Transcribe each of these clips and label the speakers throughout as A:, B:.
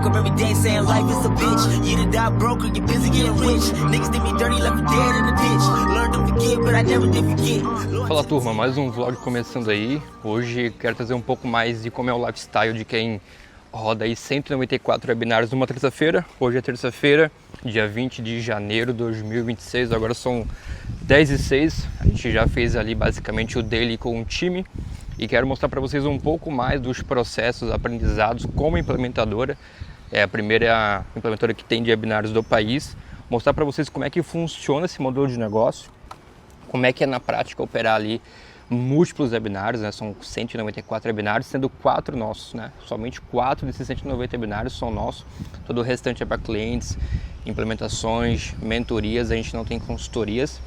A: up every day saying life is a bitch. You die broke or you busy getting rich. Niggas did me dirty, left me dead in the ditch. Learned to forget, but I never did forget.
B: Fala turma, mais um vlog começando aí. Hoje quero trazer um pouco mais de como é o lifestyle de quem roda aí 194 webinários numa terça-feira. Hoje é terça-feira, dia 20 de janeiro de 2026, agora são 10h06. A gente já fez ali basicamente o daily com o time e quero mostrar para vocês um pouco mais dos processos aprendizados como implementadora. É a primeira implementadora que tem de webinários do país. Mostrar para vocês como é que funciona esse modelo de negócio, como é que é na prática operar ali múltiplos webinários, né? São 194 webinários, sendo 4 nossos, né? Somente 4 desses 190 webinários são nossos, todo o restante é para clientes, implementações, mentorias, a gente não tem consultorias.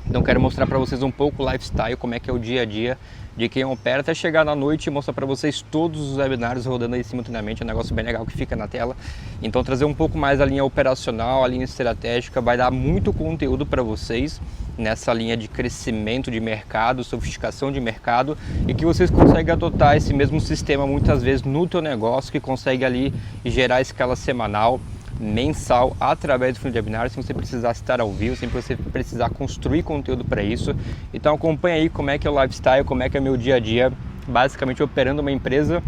B: Então quero mostrar para vocês um pouco o lifestyle, como é que é o dia a dia de quem opera, até chegar na noite e mostrar para vocês todos os webinários rodando aí simultaneamente, é um negócio bem legal que fica na tela. Então trazer um pouco mais a linha operacional, a linha estratégica, vai dar muito conteúdo para vocês nessa linha de crescimento de mercado, sofisticação de mercado, e que vocês conseguem adotar esse mesmo sistema muitas vezes no teu negócio, que consegue ali gerar escala semanal, mensal, através do fundo de webinar, sem você precisar estar ao vivo, sem você precisar construir conteúdo para isso. Então acompanha aí como é que é o lifestyle, como é que é o meu dia a dia, basicamente operando uma empresa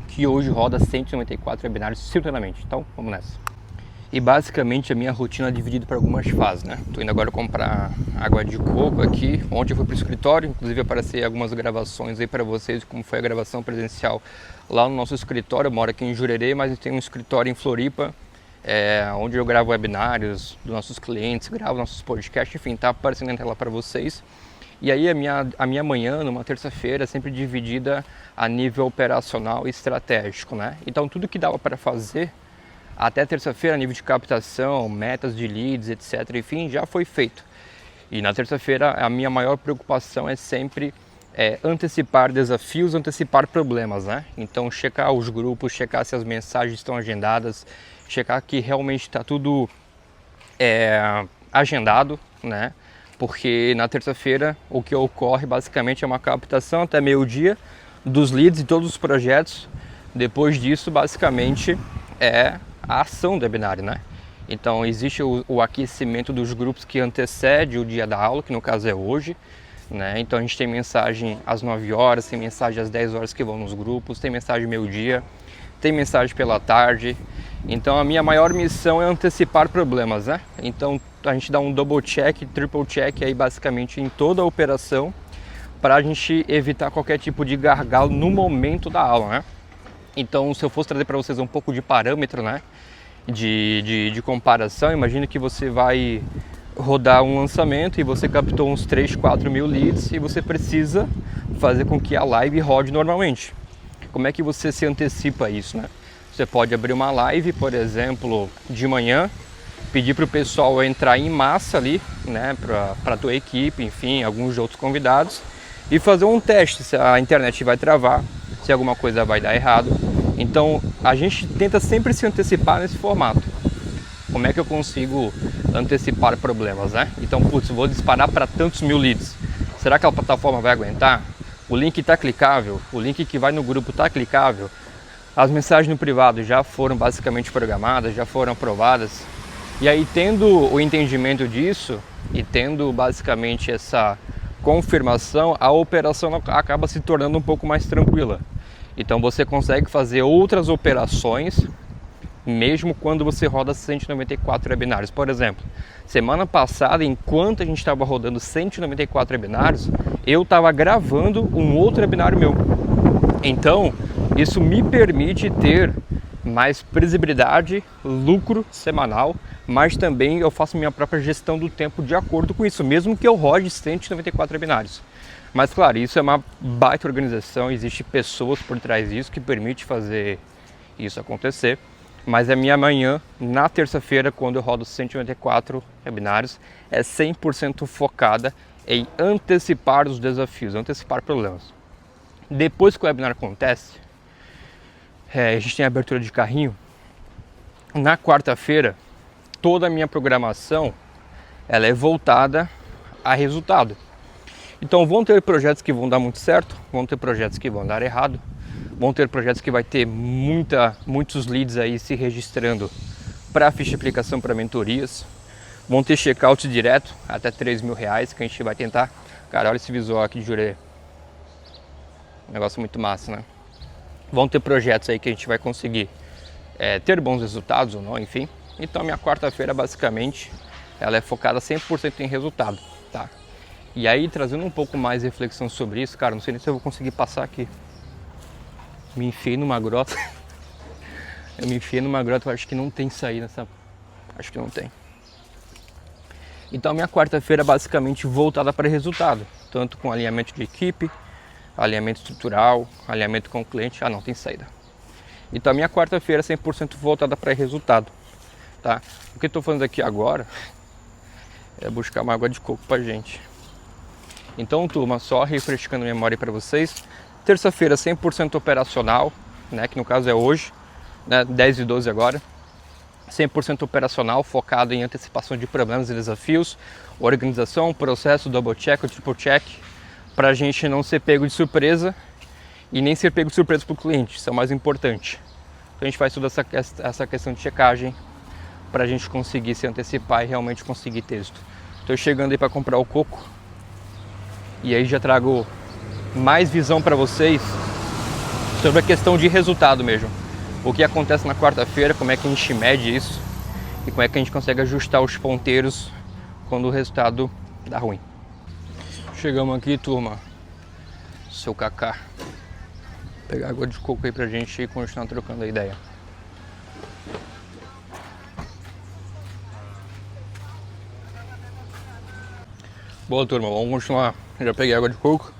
B: que hoje roda 194 webinários simultaneamente. Então vamos nessa. E basicamente a minha rotina é dividida por algumas fases, né? Tô indo agora comprar água de coco aqui. Ontem eu fui pro escritório, inclusive apareceu algumas gravações aí para vocês, como foi a gravação presencial lá no nosso escritório. Eu moro aqui em Jurerê, mas tem um escritório em Floripa, onde eu gravo webinários dos nossos clientes, gravo nossos podcasts, enfim, tá aparecendo na tela para vocês. E aí a minha manhã, numa terça-feira, é sempre dividida a nível operacional e estratégico, né? Então tudo que dava para fazer até terça-feira, a nível de captação, metas de leads, etc, enfim, já foi feito. E na terça-feira a minha maior preocupação é sempre antecipar desafios, antecipar problemas, né? Então checar os grupos, checar se as mensagens estão agendadas, checar que realmente está tudo agendado, né? Porque na terça-feira o que ocorre basicamente é uma captação até meio-dia dos leads e todos os projetos. Depois disso, basicamente, é a ação do webinário, né? Então existe o aquecimento dos grupos que antecede o dia da aula, que no caso é hoje, né? Então a gente tem mensagem às 9 horas, tem mensagem às 10 horas que vão nos grupos, tem mensagem meio-dia, tem mensagem pela tarde. Então a minha maior missão é antecipar problemas, né? Então a gente dá um double check, triple check aí basicamente em toda a operação para a gente evitar qualquer tipo de gargalo no momento da aula, né? Então se eu fosse trazer para vocês um pouco de parâmetro, né, de comparação, imagine que você vai rodar um lançamento e você captou uns 3, 4 mil leads e você precisa fazer com que a live rode normalmente. Como é que você se antecipa a isso, né? Você pode abrir uma live, por exemplo, de manhã, pedir para o pessoal entrar em massa ali, né, para a tua equipe, enfim, alguns outros convidados, e fazer um teste se a internet vai travar, se alguma coisa vai dar errado. Então a gente tenta sempre se antecipar nesse formato. Como é que eu consigo antecipar problemas, né? Então, putz, vou disparar para tantos mil leads. Será que a plataforma vai aguentar? O link está clicável? O link que vai no grupo está clicável? As mensagens no privado já foram basicamente programadas, já foram aprovadas? E aí, tendo o entendimento disso e tendo basicamente essa confirmação, a operação acaba se tornando um pouco mais tranquila. Então você consegue fazer outras operações mesmo quando você roda 194 webinários. Por exemplo, semana passada, enquanto a gente estava rodando 194 webinários, eu estava gravando um outro webinário meu. Então isso me permite ter mais previsibilidade, lucro semanal, mas também eu faço minha própria gestão do tempo de acordo com isso, mesmo que eu rode 194 webinários. Mas claro, isso é uma baita organização, existe pessoas por trás disso que permite fazer isso acontecer. Mas a minha manhã, na terça-feira, quando eu rodo 194 webinários, é 100% focada em antecipar os desafios, antecipar problemas. Depois que o webinar acontece, a gente tem a abertura de carrinho. Na quarta-feira, toda a minha programação ela é voltada a resultado. Então vão ter projetos que vão dar muito certo, vão ter projetos que vão dar errado, Vão ter projetos que vai ter muitos leads aí se registrando para ficha de aplicação para mentorias. Vão ter check-out direto, até R$3.000, que a gente vai tentar. Cara, olha esse visual aqui de Jurerê. Negócio muito massa, né? Vão ter projetos aí que a gente vai conseguir ter bons resultados ou não, enfim. Então minha quarta-feira basicamente ela é focada 100% em resultado, tá? E aí trazendo um pouco mais de reflexão sobre isso, cara, não sei nem se eu vou conseguir passar aqui. Me enfiei numa grota. Eu me enfiei numa grota, eu acho que não tem saída nessa. Acho que não tem. Então minha quarta-feira é basicamente voltada para resultado, tanto com alinhamento de equipe, alinhamento estrutural, alinhamento com o cliente. Ah, não tem saída. Então a minha quarta-feira é 100% voltada para resultado, tá? O que eu estou fazendo aqui agora é buscar uma água de coco pra gente. Então, turma, só refrescando a memória para vocês. Terça-feira 100% operacional, né, que no caso é hoje, né, 10:12 agora. 100% operacional, focado em antecipação de problemas e desafios, organização, processo, double check, triple check, para a gente não ser pego de surpresa e nem ser pego de surpresa para o cliente, isso é o mais importante. Então a gente faz toda essa questão de checagem para a gente conseguir se antecipar e realmente conseguir texto. Estou chegando aí para comprar o coco e aí já trago mais visão para vocês sobre a questão de resultado mesmo. O que acontece na quarta-feira, como é que a gente mede isso e como é que a gente consegue ajustar os ponteiros quando o resultado dá ruim. Chegamos aqui, turma. Seu Kaká. Vou pegar água de coco aí pra gente e continuar trocando a ideia. Boa, turma, vamos continuar. Já peguei água de coco.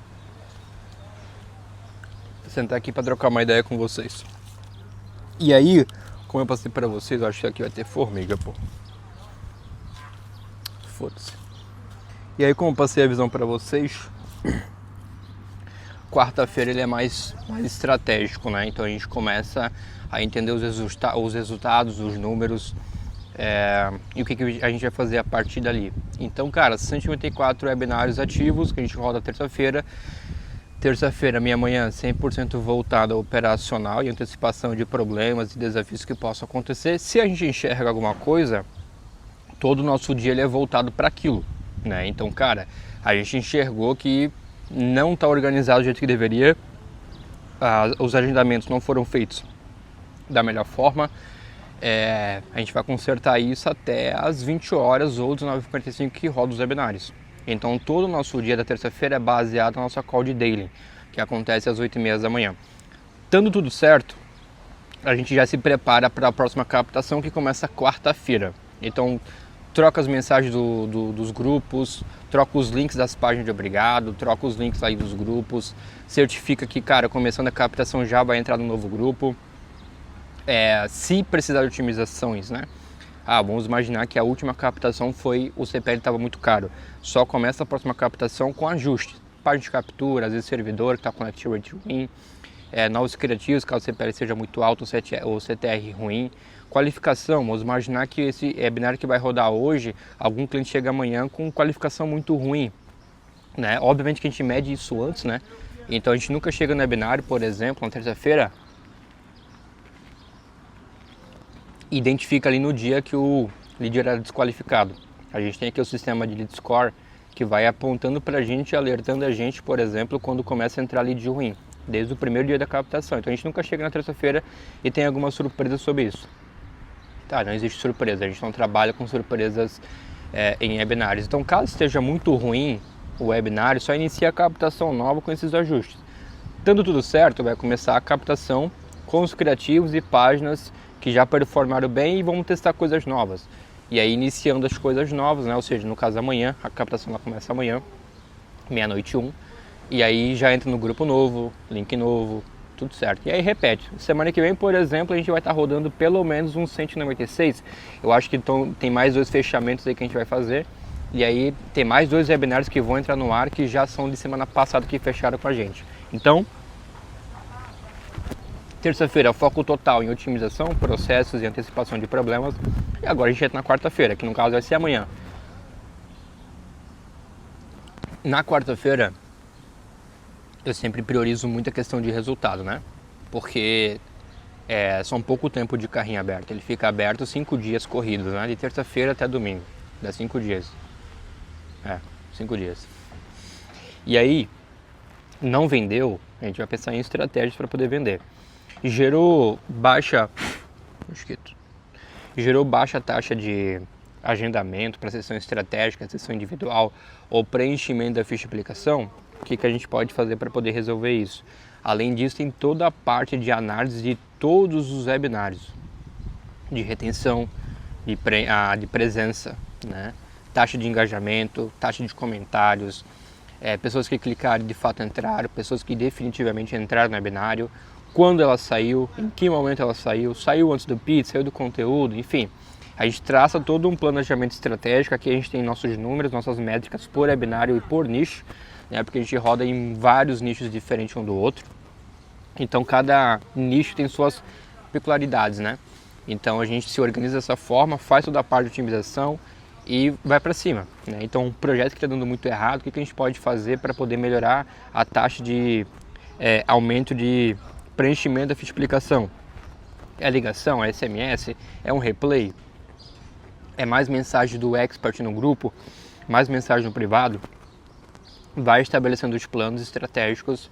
B: Vou sentar aqui para trocar uma ideia com vocês. E aí, como eu passei para vocês, eu acho que aqui vai ter formiga, pô. Foda-se. E aí, como eu passei a visão para vocês, quarta-feira ele é mais estratégico, né? Então a gente começa a entender os resultados, os números e o que a gente vai fazer a partir dali. Então, cara, 154 webinários ativos que a gente roda terça-feira. Terça-feira, minha manhã 100% voltada ao operacional e antecipação de problemas e desafios que possam acontecer. Se a gente enxerga alguma coisa, todo o nosso dia ele é voltado para aquilo, né? Então, cara, a gente enxergou que não está organizado do jeito que deveria, os agendamentos não foram feitos da melhor forma. A gente vai consertar isso até às 20 horas ou 19h45 que roda os webinários. Então todo o nosso dia da terça-feira é baseado na nossa call de daily, que acontece às 8h30 da manhã. Estando tudo certo, a gente já se prepara para a próxima captação que começa quarta-feira. Então troca as mensagens dos grupos, troca os links das páginas de obrigado, troca os links aí dos grupos, certifica que, cara, começando a captação já vai entrar no novo grupo. Se precisar de otimizações, né? Vamos imaginar que a última captação o CPL estava muito caro. Só começa a próxima captação com ajustes. Página de captura, às vezes servidor que está com Active Rate ruim, novos criativos, caso o CPL seja muito alto ou CTR ruim. Qualificação, vamos imaginar que esse webinar que vai rodar hoje, algum cliente chega amanhã com qualificação muito ruim, né? Obviamente que a gente mede isso antes, né? Então a gente nunca chega no webinário, por exemplo, na terça-feira, identifica ali no dia que o lead era desqualificado. A gente tem aqui o sistema de lead score que vai apontando para a gente, alertando a gente, por exemplo, quando começa a entrar lead ruim, desde o primeiro dia da captação. Então a gente nunca chega na terça-feira e tem alguma surpresa sobre isso. Tá, não existe surpresa, a gente não trabalha com surpresas em webinários. Então, caso esteja muito ruim o webinário, só inicia a captação nova com esses ajustes. Dando tudo certo, vai começar a captação com os criativos e páginas que já performaram bem e vamos testar coisas novas. E aí iniciando as coisas novas, né? Ou seja, no caso amanhã, a captação começa amanhã, 00:01, e aí já entra no grupo novo, link novo, tudo certo. E aí repete. Semana que vem, por exemplo, a gente vai estar rodando pelo menos uns 196. Eu acho que tem mais 2 fechamentos aí que a gente vai fazer. E aí tem mais 2 webinários que vão entrar no ar que já são de semana passada que fecharam com a gente. Então, terça-feira, foco total em otimização, processos e antecipação de problemas. E agora a gente entra na quarta-feira, que no caso vai ser amanhã. Na quarta-feira, eu sempre priorizo muito a questão de resultado, né? porque são pouco tempo de carrinho aberto. Ele fica aberto 5 dias corridos, né? De terça-feira até domingo. Dá 5 dias. 5 dias. E aí, não vendeu, a gente vai pensar em estratégias para poder vender. Gerou baixa taxa de agendamento para sessão estratégica, sessão individual ou preenchimento da ficha de aplicação. O que a gente pode fazer para poder resolver isso? Além disso, tem toda a parte de análise de todos os webinários, de retenção, de presença, né? Taxa de engajamento, taxa de comentários, pessoas que clicaram e de fato entraram, pessoas que definitivamente entraram no webinário, quando ela saiu, em que momento ela saiu antes do pitch, saiu do conteúdo, enfim. A gente traça todo um planejamento estratégico. Aqui a gente tem nossos números, nossas métricas por webinário e por nicho, né? Porque a gente roda em vários nichos diferentes um do outro. Então cada nicho tem suas peculiaridades, né? Então a gente se organiza dessa forma, faz toda a parte de otimização e vai para cima, né? Então um projeto que está dando muito errado, o que a gente pode fazer para poder melhorar a taxa de aumento de preenchimento da ficha de aplicação? É ligação, é SMS, é um replay, é mais mensagem do expert no grupo, mais mensagem no privado. Vai estabelecendo os planos estratégicos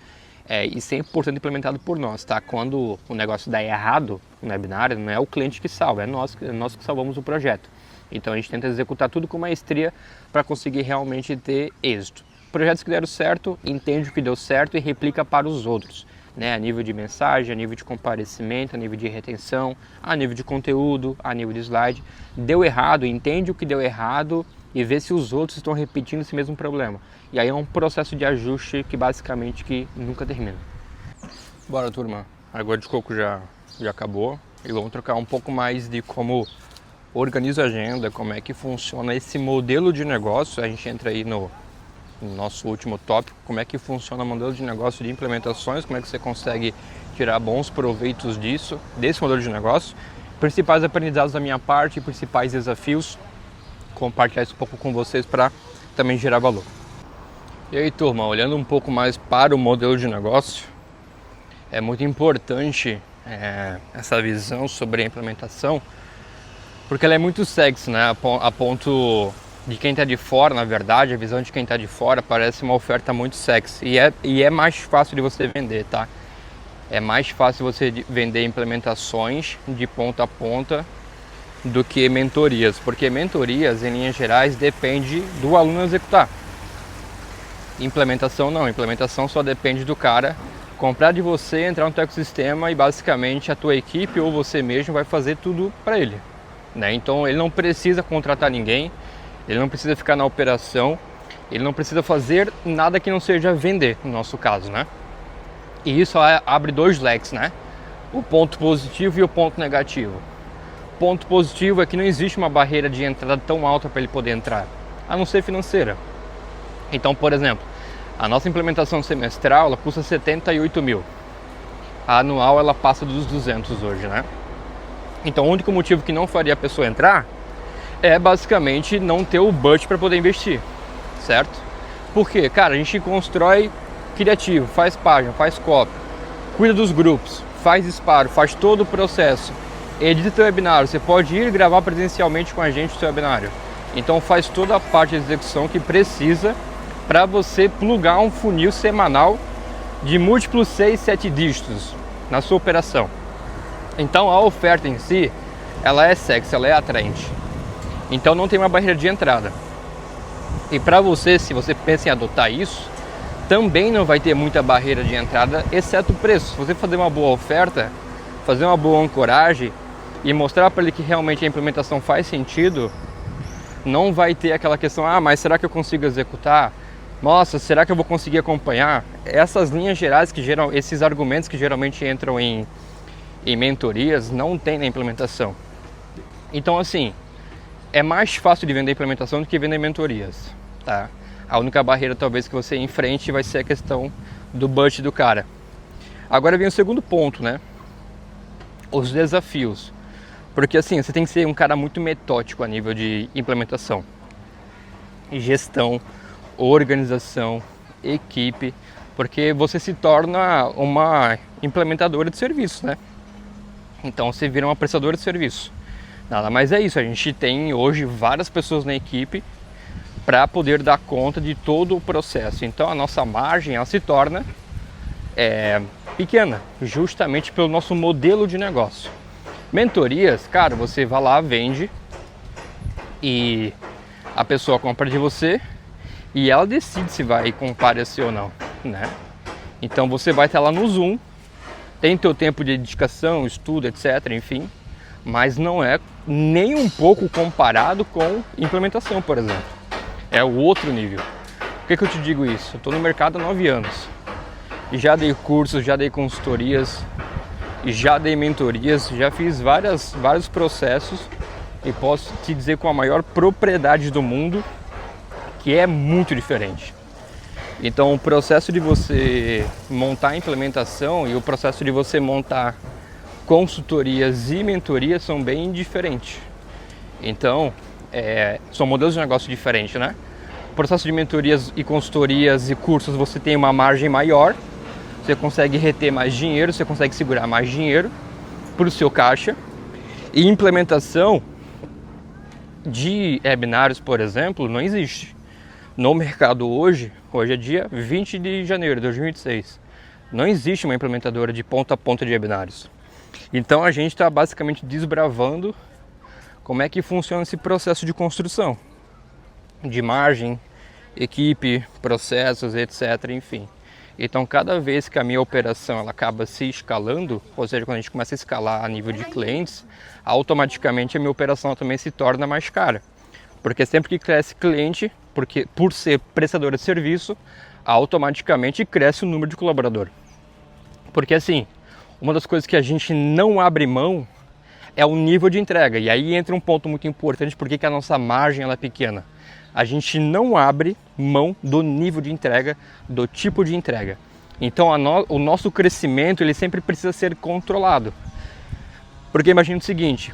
B: e 100% implementado por nós, tá? Quando o negócio dá errado no webinar, não é o cliente que salva, é nós que salvamos o projeto. Então a gente tenta executar tudo com maestria para conseguir realmente ter êxito. Projetos que deram certo, entende o que deu certo e replica para os outros, né? A nível de mensagem, a nível de comparecimento, a nível de retenção, a nível de conteúdo, a nível de slide. Deu errado, entende o que deu errado e vê se os outros estão repetindo esse mesmo problema. E aí é um processo de ajuste que basicamente nunca termina. Bora, turma. A água de coco já acabou e vamos trocar um pouco mais de como organiza a agenda, como é que funciona esse modelo de negócio. A gente entra aí no nosso último tópico, como é que funciona o modelo de negócio de implementações, como é que você consegue tirar bons proveitos desse modelo de negócio, principais aprendizados da minha parte, principais desafios, compartilhar isso um pouco com vocês para também gerar valor. E aí, turma, olhando um pouco mais para o modelo de negócio, é muito importante essa visão sobre a implementação, porque ela é muito sexy, né? A ponto de quem está de fora, na verdade, a visão de quem está de fora parece uma oferta muito sexy e é mais fácil de você vender, tá? É mais fácil você vender implementações de ponta a ponta do que mentorias, porque mentorias, em linhas gerais, depende do aluno executar. Implementação não, implementação só depende do cara comprar de você, entrar no teu ecossistema e basicamente a tua equipe ou você mesmo vai fazer tudo para ele, né? Então ele não precisa contratar ninguém, ele não precisa ficar na operação, ele não precisa fazer nada que não seja vender, no nosso caso, né? E isso abre dois leques, né? O ponto positivo e o ponto negativo. Ponto positivo é que não existe uma barreira de entrada tão alta para ele poder entrar, a não ser financeira. Então, por exemplo, a nossa implementação semestral ela custa 78 mil. A anual ela passa dos 200 hoje, né? Então o único motivo que não faria a pessoa entrar é basicamente não ter o budget para poder investir, certo? Porque, cara, a gente constrói criativo, faz página, faz copy, cuida dos grupos, faz disparo, faz todo o processo, edita o webinário, você pode ir gravar presencialmente com a gente o seu webinário. Então faz toda a parte de execução que precisa para você plugar um funil semanal de múltiplos 6, 7 dígitos na sua operação. Então a oferta em si, ela é sexy, ela é atraente. Então não tem uma barreira de entrada. E para você, se você pensa em adotar isso, também não vai ter muita barreira de entrada, exceto o preço. Se você fazer uma boa oferta, fazer uma boa ancoragem e mostrar para ele que realmente a implementação faz sentido, não vai ter aquela questão, mas será que eu consigo executar? Nossa, será que eu vou conseguir acompanhar? Essas linhas gerais que geram, esses argumentos que geralmente entram em mentorias, não tem na implementação. Então assim, é mais fácil de vender implementação do que vender mentorias, tá? A única barreira talvez que você enfrente vai ser a questão do budget do cara. Agora vem o segundo ponto, né? Os desafios. Porque assim, você tem que ser um cara muito metódico a nível de implementação. Gestão, organização, equipe, porque você se torna implementadora de serviço, né? Então você vira uma prestadora de serviço. Nada mais é isso, a gente tem hoje várias pessoas na equipe para poder dar conta de todo o processo. Então a nossa margem ela se torna pequena, justamente pelo nosso modelo de negócio. Mentorias, cara, você vai lá, vende e a pessoa compra de você e ela decide se vai comparecer ou não, né? Então você vai estar lá no Zoom, tem teu tempo de dedicação, estudo, etc, enfim, mas não é nem um pouco comparado com implementação, por exemplo. É o outro nível. Por que eu te digo isso? Eu estou no mercado há 9 anos e já dei cursos, já dei consultorias, já dei mentorias, já fiz vários processos e posso te dizer com a maior propriedade do mundo que é muito diferente. Então o processo de você montar a implementação e o processo de você montar consultorias e mentorias são bem diferentes. Então são modelos de negócio diferentes, né? O processo de mentorias e consultorias e cursos você tem uma margem maior, você consegue reter mais dinheiro, você consegue segurar mais dinheiro para o seu caixa. E implementação de webinários, por exemplo, não existe. No mercado hoje é dia 20 de janeiro de 2026, não existe uma implementadora de ponta a ponta de webinários. Então a gente está basicamente desbravando como é que funciona esse processo de construção, de margem, equipe, processos, etc, enfim. Então cada vez que a minha operação ela acaba se escalando, ou seja, quando a gente começa a escalar a nível de clientes, automaticamente a minha operação também se torna mais cara. Porque sempre que cresce cliente, porque por ser prestadora de serviço, automaticamente cresce o número de colaborador. Porque assim, uma das coisas que a gente não abre mão é o nível de entrega. E aí entra um ponto muito importante, porque a nossa margem ela é pequena. A gente não abre mão do nível de entrega, do tipo de entrega. Então o nosso crescimento ele sempre precisa ser controlado. Porque imagina o seguinte,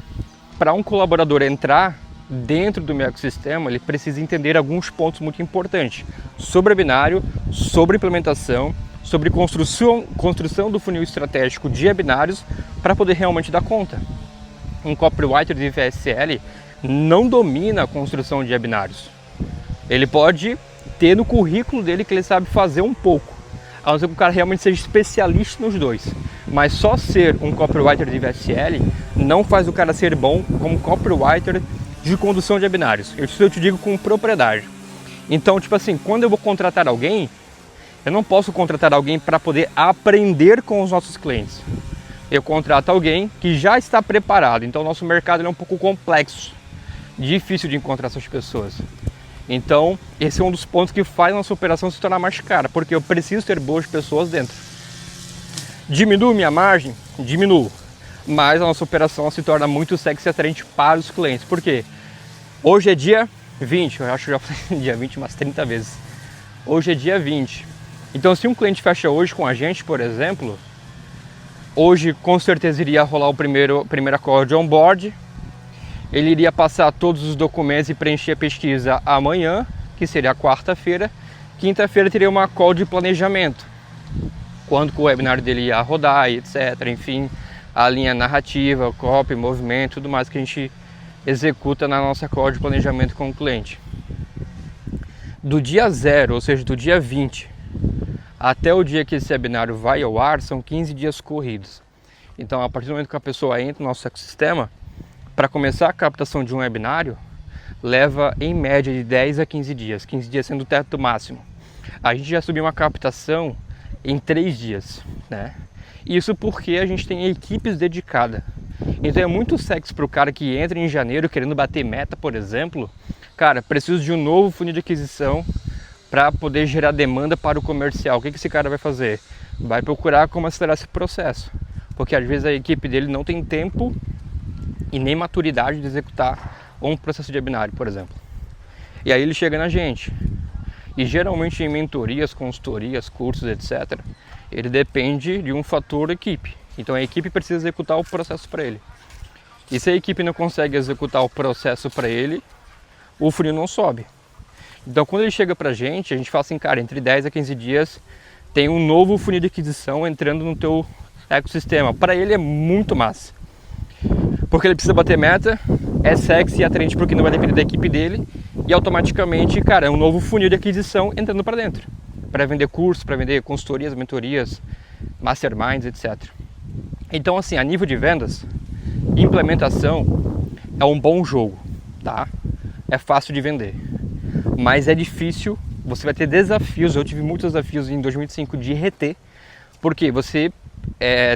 B: para um colaborador entrar dentro do meu ecossistema, ele precisa entender alguns pontos muito importantes sobre webinário, sobre implementação, sobre construção do funil estratégico de webinários para poder realmente dar conta. Um copywriter de VSL não domina a construção de webinários. Ele pode ter no currículo dele que ele sabe fazer um pouco, a não ser que o cara realmente seja especialista nos dois. Mas só ser um copywriter de VSL não faz o cara ser bom como copywriter de condução de webinários. Isso eu te digo com propriedade. Então, tipo assim, quando eu vou contratar alguém, eu não posso contratar alguém para poder aprender com os nossos clientes. Eu contrato alguém que já está preparado. Então, o nosso mercado é um pouco complexo, difícil de encontrar essas pessoas. Então, esse é um dos pontos que faz a nossa operação se tornar mais cara, porque eu preciso ter boas pessoas dentro. Diminuo minha margem? Diminuo. Mas a nossa operação se torna muito sexy e atraente para os clientes. Por quê? Hoje é dia 20, eu acho que já falei dia 20 umas 30 vezes. Hoje é dia 20. Então se um cliente fecha hoje com a gente, por exemplo, hoje com certeza iria rolar o primeira call de onboard. Ele iria passar todos os documentos e preencher a pesquisa amanhã, que seria quarta-feira. Quinta-feira teria uma call de planejamento. Quando que o webinar dele ia rodar, etc. Enfim, a linha narrativa, copy, movimento, tudo mais que a gente executa na nossa call de planejamento com o cliente. Do dia 0, ou seja, do dia 20, até o dia que esse webinário vai ao ar, são 15 dias corridos. Então, a partir do momento que a pessoa entra no nosso ecossistema, para começar a captação de um webinário, leva em média de 10 a 15 dias, 15 dias sendo o teto máximo. A gente já subiu uma captação em 3 dias, né? Isso porque a gente tem equipes dedicadas. Então é muito sexy para o cara que entra em janeiro querendo bater meta, por exemplo. Cara, preciso de um novo funil de aquisição para poder gerar demanda para o comercial. O que esse cara vai fazer? Vai procurar como acelerar esse processo. Porque às vezes a equipe dele não tem tempo e nem maturidade de executar um processo de webinário, por exemplo. E aí ele chega na gente. E geralmente em mentorias, consultorias, cursos, etc., ele depende de um fator equipe. Então a equipe precisa executar o processo para ele. E se a equipe não consegue executar o processo para ele, o funil não sobe. Então quando ele chega para a gente fala assim, cara, entre 10 a 15 dias tem um novo funil de aquisição entrando no teu ecossistema, para ele é muito massa. Porque ele precisa bater meta, é sexy e atraente porque não vai depender da equipe dele, e automaticamente, cara, é um novo funil de aquisição entrando para dentro, para vender cursos, para vender consultorias, mentorias, masterminds, etc. Então, assim, a nível de vendas, implementação é um bom jogo, tá? É fácil de vender, mas é difícil, você vai ter desafios. Eu tive muitos desafios em 2005 de reter, porque você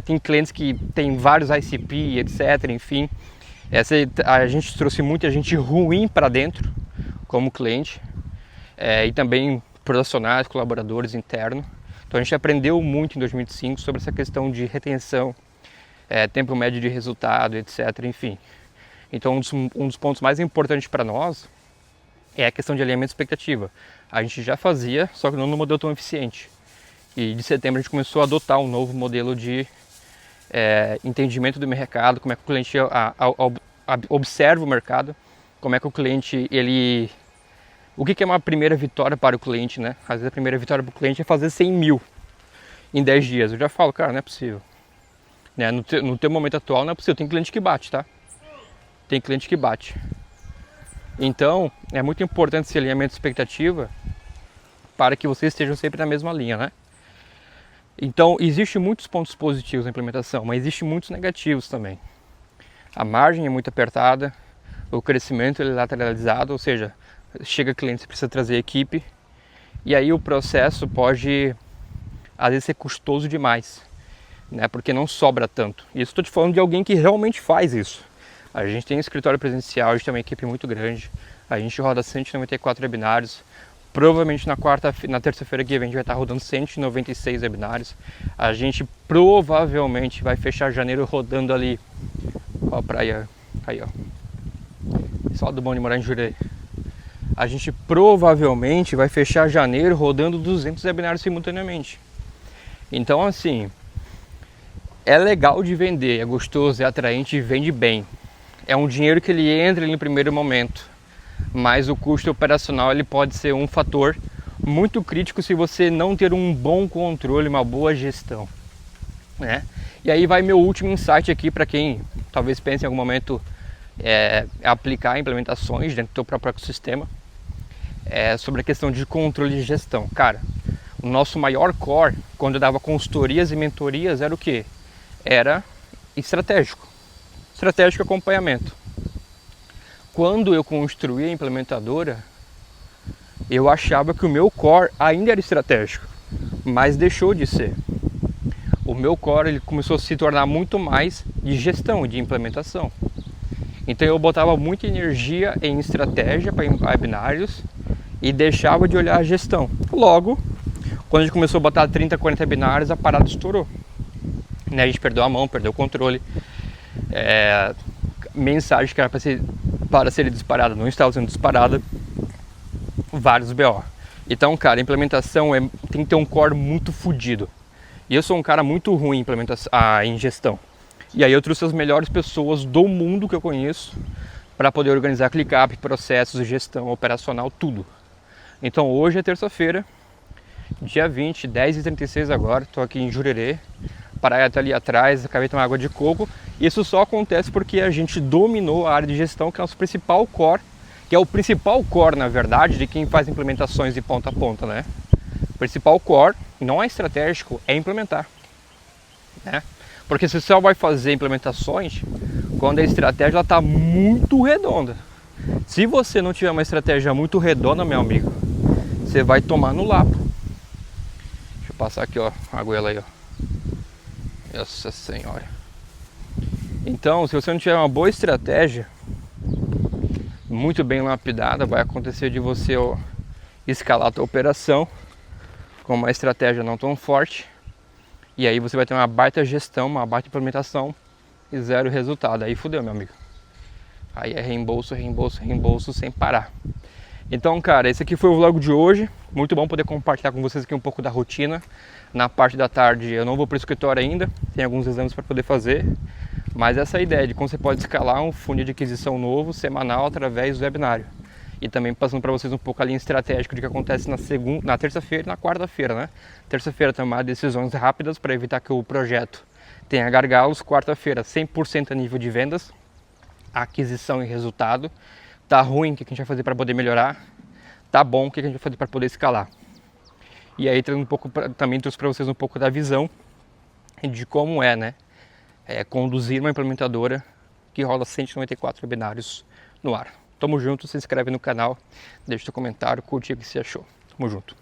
B: tem clientes que tem vários ICP, etc, enfim. A gente trouxe muita gente ruim para dentro como cliente, e também profissionais, colaboradores internos. Então a gente aprendeu muito em 2005 sobre essa questão de retenção, tempo médio de resultado, etc, enfim. Então um dos pontos mais importantes para nós é a questão de alinhamento de expectativa. A gente já fazia, só que não no modelo tão eficiente. E de setembro a gente começou a adotar um novo modelo de entendimento do mercado, como é que o cliente observa o mercado, como é que o cliente, o que é uma primeira vitória para o cliente, né? Às vezes a primeira vitória para o cliente é fazer 100 mil em 10 dias. Eu já falo, cara, não é possível. Né? No teu momento atual não é possível, tem cliente que bate, tá? Tem cliente que bate. Então, é muito importante esse alinhamento de expectativa para que vocês estejam sempre na mesma linha, né? Então, existem muitos pontos positivos na implementação, mas existem muitos negativos também. A margem é muito apertada, o crescimento ele é lateralizado, ou seja, chega cliente, você precisa trazer equipe, e aí o processo pode, às vezes, ser custoso demais, né? Porque não sobra tanto. E isso estou te falando de alguém que realmente faz isso. A gente tem um escritório presencial, a gente tem uma equipe muito grande, a gente roda 194 webinários, provavelmente na terça-feira que vem a gente vai estar rodando 196 webinários. A gente provavelmente vai fechar janeiro rodando ali, ó a praia, aí ó, pessoal do bom de morar em Jurerê. A gente provavelmente vai fechar janeiro rodando 200 webinários simultaneamente. Então assim, é legal de vender, é gostoso, é atraente e vende bem. É um dinheiro que ele entra ali no primeiro momento, mas o custo operacional ele pode ser um fator muito crítico se você não ter um bom controle, uma boa gestão, né? E aí vai meu último insight aqui para quem talvez pense em algum momento aplicar implementações dentro do seu próprio ecossistema, sobre a questão de controle de gestão. Cara, o nosso maior core, quando eu dava consultorias e mentorias, era o quê? Era estratégico acompanhamento. Quando eu construí a implementadora, eu achava que o meu core ainda era estratégico, mas deixou de ser. O meu core ele começou a se tornar muito mais de gestão, de implementação. Então eu botava muita energia em estratégia para webinários e deixava de olhar a gestão. Logo, quando a gente começou a botar 30, 40 webinários, a parada estourou. A gente perdeu a mão, perdeu o controle. Mensagem que era para ser disparada não estava sendo disparada, vários BO. Então, cara, a implementação tem que ter um core muito fodido. E eu sou um cara muito ruim em gestão. E aí eu trouxe as melhores pessoas do mundo que eu conheço para poder organizar ClickUp, processos, gestão, operacional, tudo. Então hoje é terça-feira, dia 20, 10h36 agora, estou aqui em Jurerê. Praia tá ali atrás, acabei de tomar água de coco. Isso só acontece porque a gente dominou a área de gestão, que é o nosso principal core, que é o principal core, na verdade, de quem faz implementações de ponta a ponta, né? O principal core não é estratégico, é implementar, né? Porque você só vai fazer implementações quando a estratégia está muito redonda. Se você não tiver uma estratégia muito redonda, meu amigo, você vai tomar no lapo. Deixa eu passar aqui, ó, a goela aí, ó. Nossa senhora. Então, se você não tiver uma boa estratégia muito bem lapidada, vai acontecer de você escalar a tua operação com uma estratégia não tão forte, e aí você vai ter uma baita gestão, uma baita implementação e zero resultado. Aí fudeu, meu amigo. Aí é reembolso, reembolso, reembolso sem parar. Então, cara, esse aqui foi o vlog de hoje. Muito bom poder compartilhar com vocês aqui um pouco da rotina. Na parte da tarde eu não vou para o escritório ainda, tem alguns exames para poder fazer. Mas essa é a ideia de como você pode escalar um funil de aquisição novo, semanal, através do webinário. E também passando para vocês um pouco a linha estratégica de que acontece na terça-feira e na quarta-feira, né? Terça-feira tomar decisões rápidas para evitar que o projeto Tem a Gargalos, quarta-feira 100% a nível de vendas, aquisição e resultado. Tá ruim, o que a gente vai fazer para poder melhorar? Tá bom, o que a gente vai fazer para poder escalar? E aí também trouxe para vocês um pouco da visão de como né? Conduzir uma implementadora que rola 194 webinários no ar. Tamo junto, se inscreve no canal, deixa seu comentário, curte o que você achou. Tamo junto.